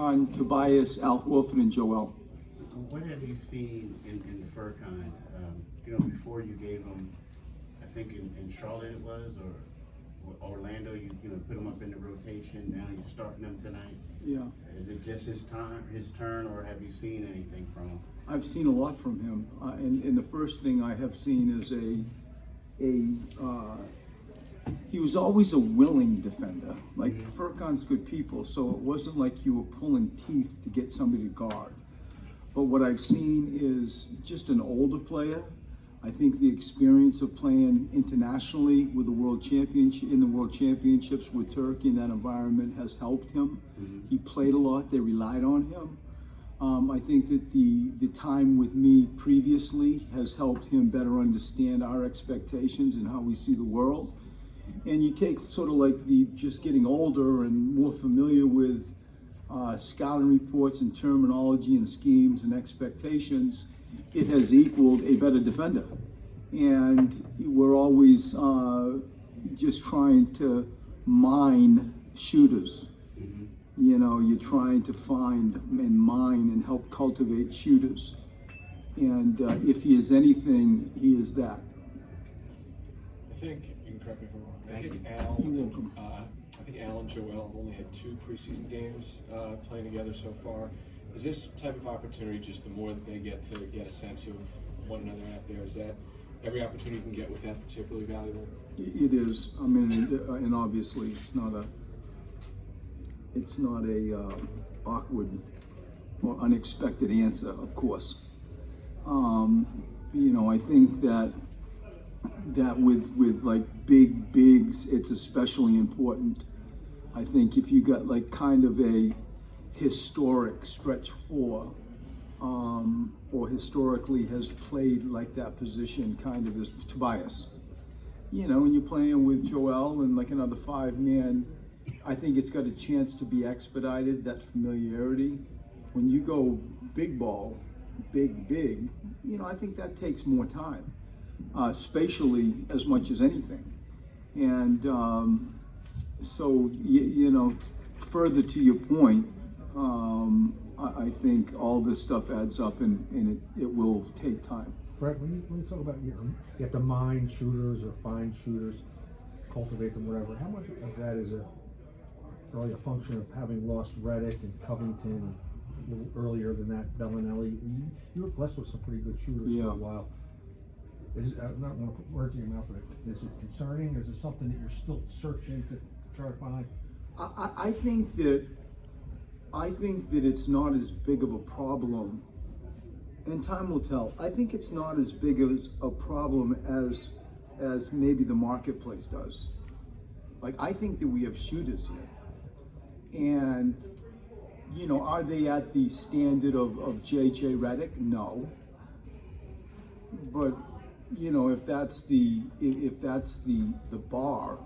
Furkan, Tobias, Al Horford, and Joel. What have you seen in Furkan? Before you gave him, I think in Charlotte it was, or Orlando, you put him up in the rotation. Now you're starting him tonight. Yeah. Is it just his turn, or have you seen anything from him? I've seen a lot from him, and the first thing I have seen is he was always a willing defender. Like Furkan's good people, so it wasn't like you were pulling teeth to get somebody to guard. But what I've seen is just an older player. I think the experience of playing internationally with the world championship in the world championships with Turkey in that environment has helped him. He played a lot. They relied on him. I think that the time with me previously has helped him better understand our expectations and how we see the world. And you take sort of like just getting older and more familiar with scouting reports and terminology and schemes and expectations, it has equaled a better defender. And we're always just trying to mine shooters. You're trying to find and mine and help cultivate shooters. And if he is anything, he is that. I think, you can correct me if I'm wrong, I think Al and Joel have only had 2 preseason games playing together so far. Is this type of opportunity just the more that they get to get a sense of one another out there? Is that every opportunity you can get with that particularly valuable? It is. I mean, and obviously it's not a awkward or unexpected answer, of course. I think that with like big bigs, it's especially important. I think if you got like kind of a historic stretch 4, or historically has played like that position, kind of as Tobias. When you're playing with Joel and like another 5-man, I think it's got a chance to be expedited, that familiarity. When you go big ball, big, I think that takes more time, spatially as much as anything. And so, further to your point, I think all this stuff adds up and it will take time. Brett, when you talk about you have to mine shooters or find shooters, cultivate them, whatever, how much of that is really a function of having lost Reddick and Covington a little earlier than that, Bellinelli? You were blessed with some pretty good shooters for a while. I'm not going to put words in your mouth, but is it concerning, or is it something that you're still searching to try to find? I think that it's not as big of a problem, and time will tell. I think it's not as big of a problem as maybe the marketplace does. Like, I think that we have shooters here, and are they at the standard of JJ Redick? No, but if that's the bar,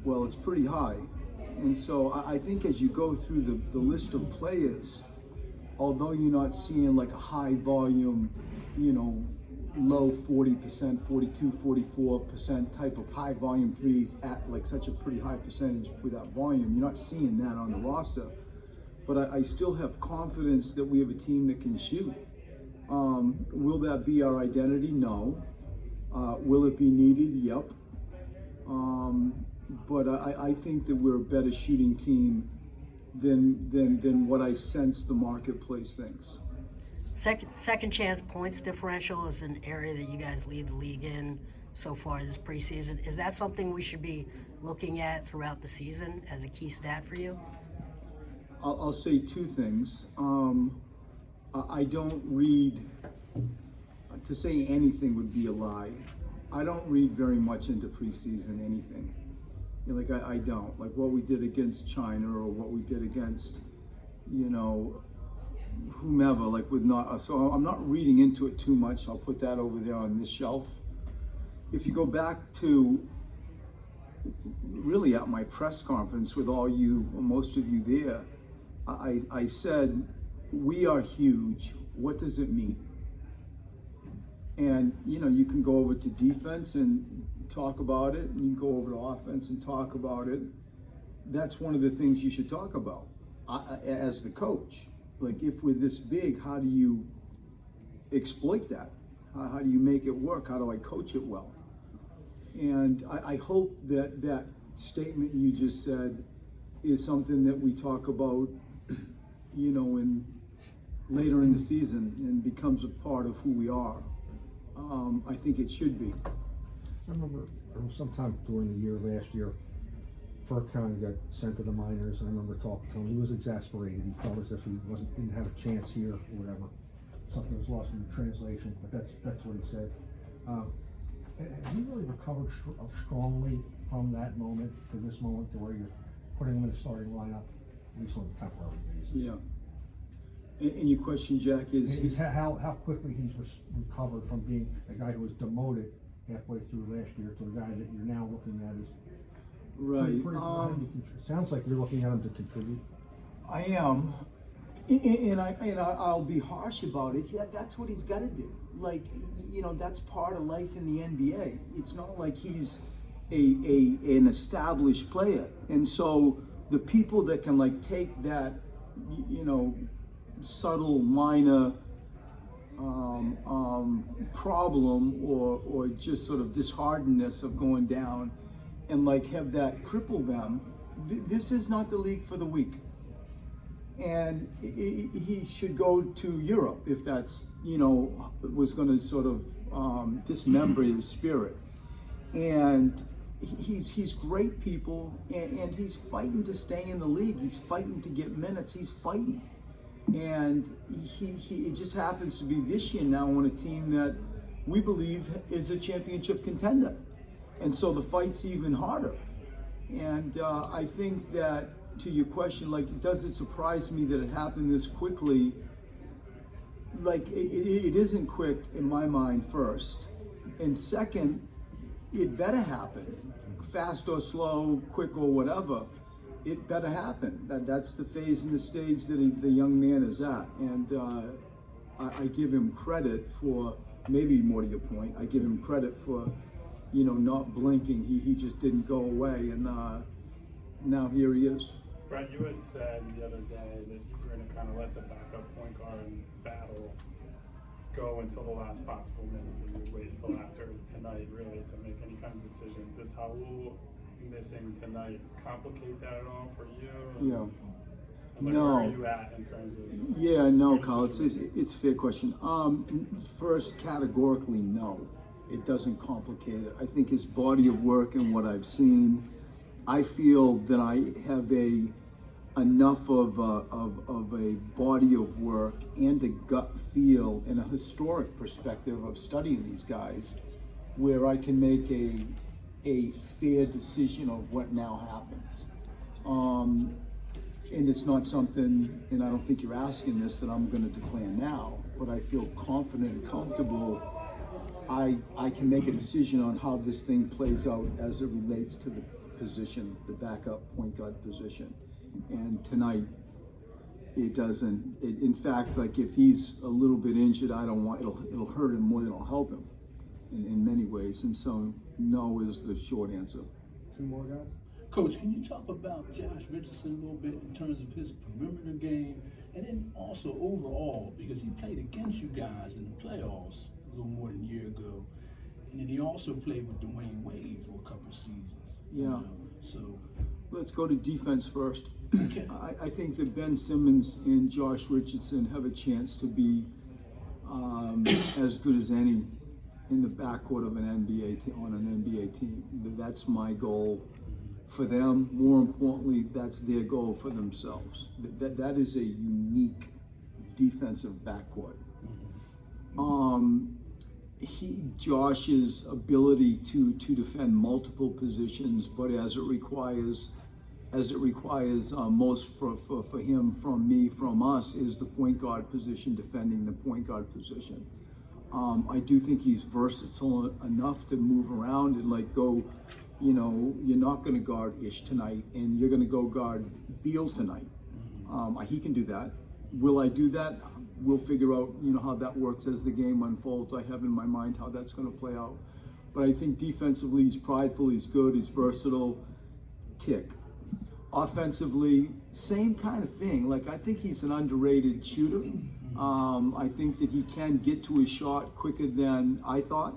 well, it's pretty high. And so I think as you go through the list of players, although you're not seeing like a high volume, low 40%, 42, 44% type of high volume threes at like such a pretty high percentage with that volume, you're not seeing that on the roster. But I still have confidence that we have a team that can shoot. Will that be our identity? No. Will it be needed? Yep. But I think that we're a better shooting team than what I sense the marketplace thinks. Second chance points differential is an area that you guys lead the league in so far this preseason. Is that something we should be looking at throughout the season as a key stat for you? I'll say 2 things. I don't read, to say anything would be a lie. I don't read very much into preseason anything. I don't. Like what we did against China or what we did against, whomever, so I'm not reading into it too much. I'll put that over there on this shelf. If you go back to really at my press conference with all you, or most of you there, I said, we are huge. What does it mean? And, you can go over to defense and talk about it, and you can go over to offense and talk about it. That's one of the things you should talk about. as the coach, like if we're this big, how do you exploit that? How do you make it work? How do I coach it well? And I hope that that statement you just said is something that we talk about, later in the season and becomes a part of who we are. I think it should be. I remember sometime during the year last year, Furkan got sent to the minors, and I remember talking to him. He was exasperated. He felt as if he didn't have a chance here or whatever. Something was lost in the translation, but that's what he said. Have you really recovered strongly from that moment to this moment, to where you're putting him in the starting lineup, at least on a temporary basis? Yeah. And your question, Jack, is how quickly he's recovered from being a guy who was demoted halfway through last year to a guy that you're now looking at as right. Sounds like you're looking at him to contribute. I am, and I'll be harsh about it. Yeah, that's what he's got to do. Like, that's part of life in the NBA. It's not like he's an established player, and so the people that can take that, subtle, minor problem or just sort of disheartenedness of going down and have that cripple them. This is not the league for the weak, and he should go to Europe if that's was going to sort of dismember his spirit. And he's great people, and he's fighting to stay in the league. He's fighting to get minutes. He's fighting. And it just happens to be this year now on a team that we believe is a championship contender. And so the fight's even harder. And I think that, to your question, does it surprise me that it happened this quickly? It isn't quick in my mind, first. And second, it better happen. Fast or slow, quick or whatever. It better happen. That's the phase and the stage that the young man is at. And I give him credit for, maybe more to your point, I give him credit for, not blinking. He just didn't go away. And now here he is. Brett, you had said the other day that you were going to kind of let the backup point guard battle go until the last possible minute, and you would wait until after tonight, really, to make any kind of decision. Does Raul missing tonight complicate that at all for you? Yeah. No. Where are you at in terms of? Yeah, no, Kyle, it's a fair question. First, categorically, no, it doesn't complicate it. I think his body of work and what I've seen, I feel that I have enough of a body of work and a gut feel and a historic perspective of studying these guys, where I can make a fair decision of what now happens. And it's not something, and I don't think you're asking this, that I'm going to declare now, but I feel confident and comfortable. I can make a decision on how this thing plays out as it relates to the position, the backup point guard position. And tonight, it doesn't. In fact, if he's a little bit injured, I don't want it'll hurt him more than it'll help him in many ways. And so, no is the short answer. Two more guys. Coach, can you talk about Josh Richardson a little bit in terms of his perimeter game, and then also overall, because he played against you guys in the playoffs a little more than a year ago, and then he also played with Dwayne Wade for a couple of seasons. Yeah. So let's go to defense first. Okay. I think that Ben Simmons and Josh Richardson have a chance to be as good as any in the backcourt of an NBA on an NBA team. That's my goal for them. More importantly, that's their goal for themselves. That is a unique defensive backcourt. Josh's ability to defend multiple positions, but as it requires most for him, from me, from us, is the point guard position, defending the point guard position. I do think he's versatile enough to move around and go, you're not going to guard Ish tonight, and you're going to go guard Beal tonight. He can do that. Will I do that? We'll figure out, how that works as the game unfolds. I have in my mind how that's going to play out. But I think defensively, he's prideful, he's good, he's versatile. Tick. Offensively, same kind of thing. Like, I think he's an underrated shooter. I think that he can get to his shot quicker than I thought.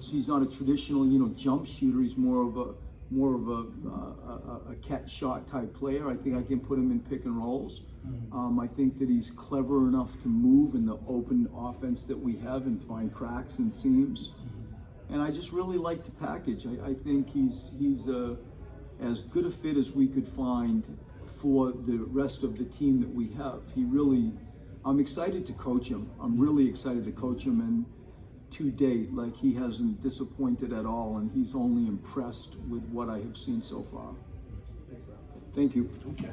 He's not a traditional, jump shooter. He's more of a catch shot type player. I think I can put him in pick and rolls. I think that he's clever enough to move in the open offense that we have and find cracks and seams. And I just really like the package. I think he's as good a fit as we could find for the rest of the team that we have. I'm excited to coach him. I'm really excited to coach him, and to date, like, he hasn't disappointed at all, and he's only impressed with what I have seen so far. Thank you. Okay.